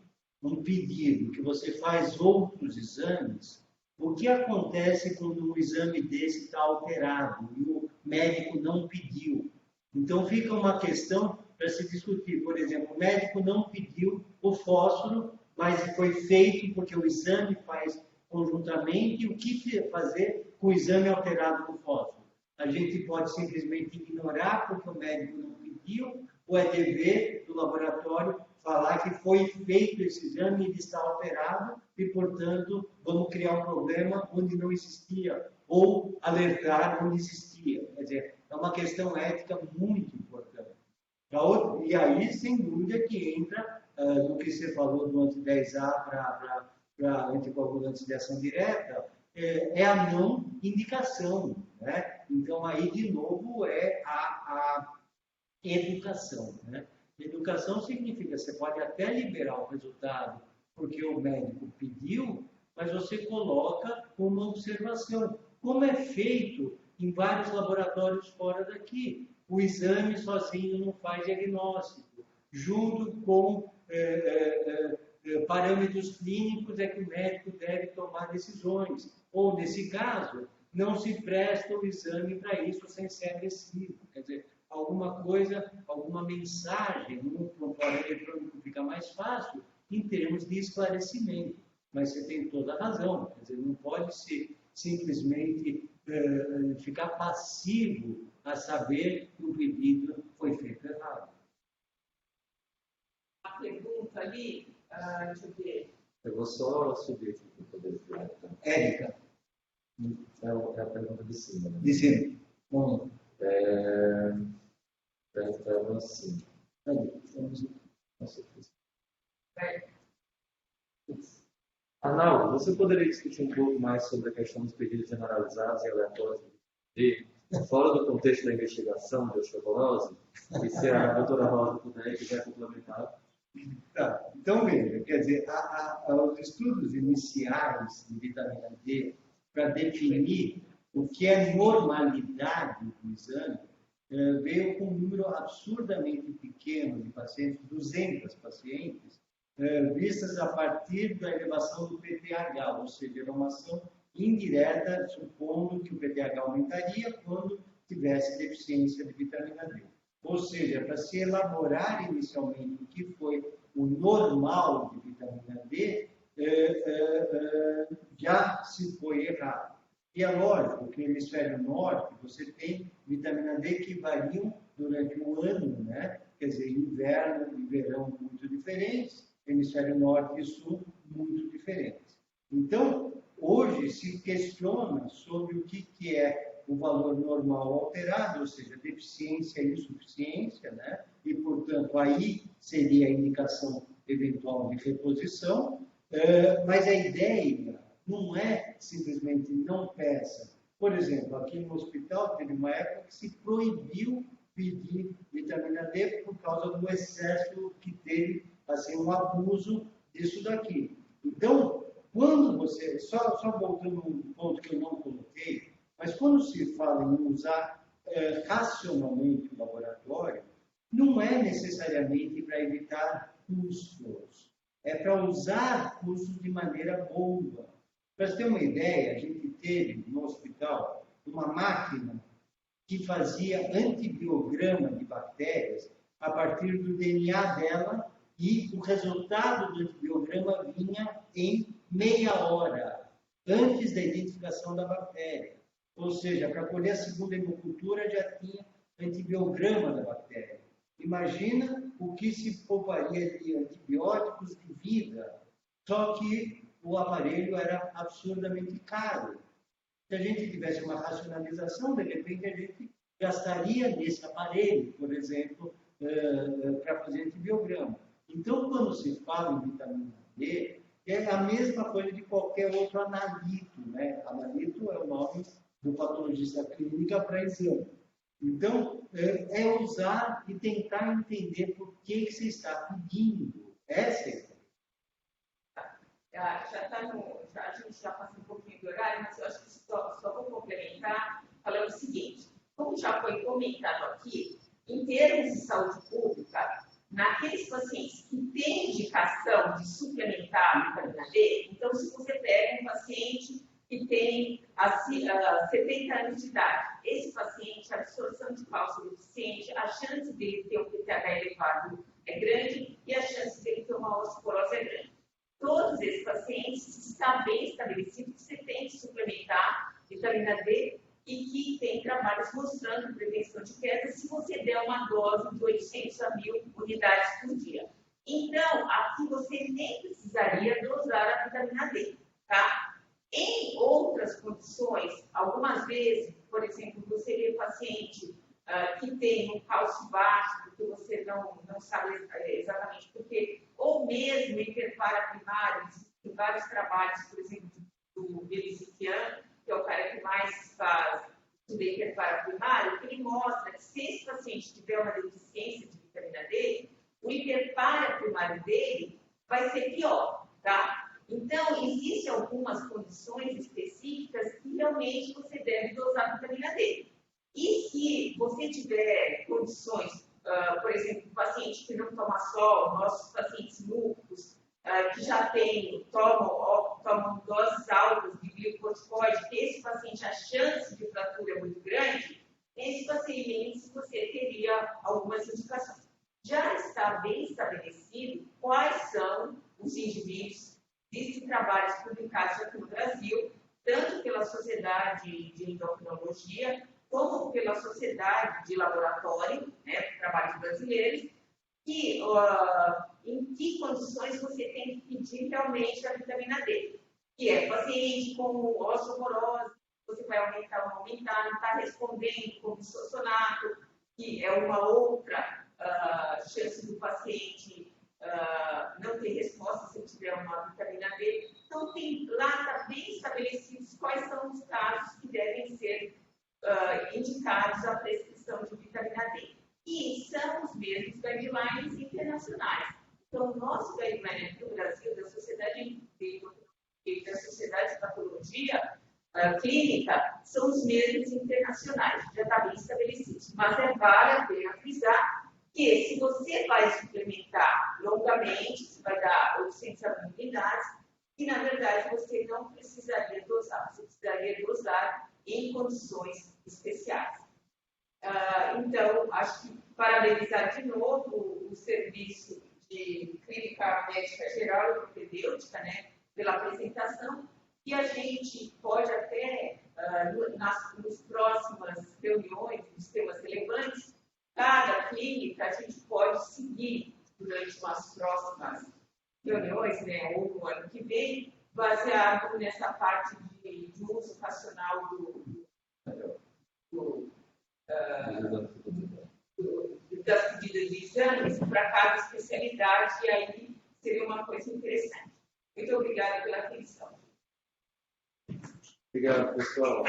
um pedido, que você faz outros exames, o que acontece quando um exame desse está alterado e o médico não pediu? Então, fica uma questão para se discutir. Por exemplo, o médico não pediu o fósforo, mas foi feito porque o exame faz conjuntamente. O que fazer com o exame alterado do fósforo? A gente pode simplesmente ignorar porque o médico não pediu, ou é dever do laboratório falar que foi feito esse exame e ele está alterado e, portanto, vamos criar um problema onde não existia ou alertar onde existia. Quer dizer, é uma questão ética muito importante. E aí, sem dúvida, que entra no que você falou do anti-10A para anticoagulantes de ação direta, é a não indicação. Então, aí, de novo, é a educação. Educação significa que você pode até liberar o resultado porque o médico pediu, mas você coloca uma observação. Como é feito em vários laboratórios fora daqui. O exame sozinho não faz diagnóstico. Junto com parâmetros clínicos é que o médico deve tomar decisões. Ou, nesse caso, não se presta o exame para isso sem ser agressivo. Quer dizer, alguma coisa, alguma mensagem no prontuário eletrônico fica mais fácil em termos de esclarecimento. Mas você tem toda a razão, quer dizer, não pode ser simplesmente ficar passivo a saber que o pedido foi feito errado. A pergunta ali, deixa eu ver. Eu vou só subir aqui para poder ver. Érica. É a pergunta de cima. Né? De cima. Vamos Perguntando assim. Arnaldo, você poderia discutir um pouco mais sobre a questão dos pedidos generalizados e aleatórios de fora do contexto da investigação de osteoporose? E se a doutora Rosa puder, quiser complementar. Tá. Então, veja, quer dizer, os estudos iniciais de vitamina D para definir o que é normalidade do exame, veio com um número absurdamente pequeno de pacientes, 200 pacientes, vistas a partir da elevação do PTH, ou seja, elevação indireta, supondo que o PTH aumentaria quando tivesse deficiência de vitamina D. Ou seja, para se elaborar inicialmente o que foi o normal de vitamina D, já se foi errado. E é lógico que no hemisfério norte você tem vitamina D que variam durante o ano, né? Quer dizer, inverno e verão muito diferentes, hemisfério norte e sul muito diferentes. Então, hoje se questiona sobre o que é o valor normal alterado, ou seja, deficiência e insuficiência, né? E, portanto, aí seria a indicação eventual de reposição, mas a ideia não é simplesmente não peça. Por exemplo, aqui no hospital teve uma época que se proibiu pedir vitamina D por causa do excesso que teve, assim, um abuso disso daqui. Então, quando você, só voltando a um ponto que eu não coloquei, mas quando se fala em usar racionalmente o laboratório, não é necessariamente para evitar custos, é para usar custos de maneira boa. Para você ter uma ideia, a gente teve no hospital uma máquina que fazia antibiograma de bactérias a partir do DNA dela e o resultado do antibiograma vinha em meia hora, antes da identificação da bactéria. Ou seja, para colher a segunda hemocultura já tinha antibiograma da bactéria. Imagina o que se pouparia de antibióticos de vida, só que o aparelho era absurdamente caro. Se a gente tivesse uma racionalização, de repente a gente gastaria nesse aparelho, por exemplo, para fazer antibiograma. Então, quando se fala em vitamina D, é a mesma coisa de qualquer outro analito, né? Analito é o nome do patologista clínica para exame. Então, é usar e tentar entender por que você está pedindo. Essa é a gente já passou um pouquinho do horário, mas eu acho que só vou complementar falando o seguinte: como já foi comentado aqui, em termos de saúde pública, naqueles pacientes que têm indicação de suplementar a vitamina D, então se você pega um paciente que tem 70 anos de idade, esse paciente, a absorção de cálcio deficiente, a chance dele ter um PTH elevado é grande e a chance dele ter uma osteoporose é grande. Todos esses pacientes está bem estabelecido que você tem que suplementar vitamina D e que tem trabalhos mostrando prevenção de queda se você der uma dose de 800 a 1000 unidades por dia. Então, aqui você nem precisaria dosar a vitamina D, tá? Em outras condições, algumas vezes, por exemplo, você vê paciente que tem um cálcio baixo, porque você não sabe exatamente por quê, ou mesmo hiperpara primário, tem vários trabalhos, por exemplo, do Belicikian, que é o cara que mais faz estudo hiperpara primário, que ele mostra que se esse paciente tiver uma deficiência de vitamina D, o hiperpara primário dele vai ser pior, tá? Então, existem algumas condições específicas que realmente você deve dosar vitamina D. E se você tiver condições, por exemplo, um paciente que não toma sol, nossos pacientes lúpicos, que já tomam doses altas de glicocorticoide, que esse paciente, a chance Sociedade de Endocrinologia, como pela Sociedade de Laboratório, né, Trabalhos Brasileiros, que, em que condições você tem que pedir realmente a vitamina D, que é paciente com osteoporose, você vai aumentar ou não aumentar, não está respondendo com bisphosphonato, que é uma outra chance do paciente não ter resposta se tiver uma vitamina D. Então, lá está bem estabelecidos quais são os casos que devem ser indicados à prescrição de vitamina D. E são os mesmos guidelines internacionais. Então, o nosso guideline aqui no Brasil, da Sociedade de Patologia Clínica, são os mesmos internacionais, já está bem estabelecidos. Mas vale a pena frisar que se você vai suplementar longamente, você vai dar 800 unidades, e na verdade você não precisaria dosar, você precisaria dosar em condições especiais. Então, acho que parabenizar de novo o serviço de clínica médica geral e propedêutica, né, pela apresentação, e a gente pode até, nas próximas reuniões dos temas relevantes, cada clínica a gente pode seguir durante umas próximas reuniões, né, ou no ano que vem, baseado nessa parte de uso racional das medidas de exames para cada especialidade, e aí seria uma coisa interessante. Muito obrigada pela atenção. Obrigado, pessoal.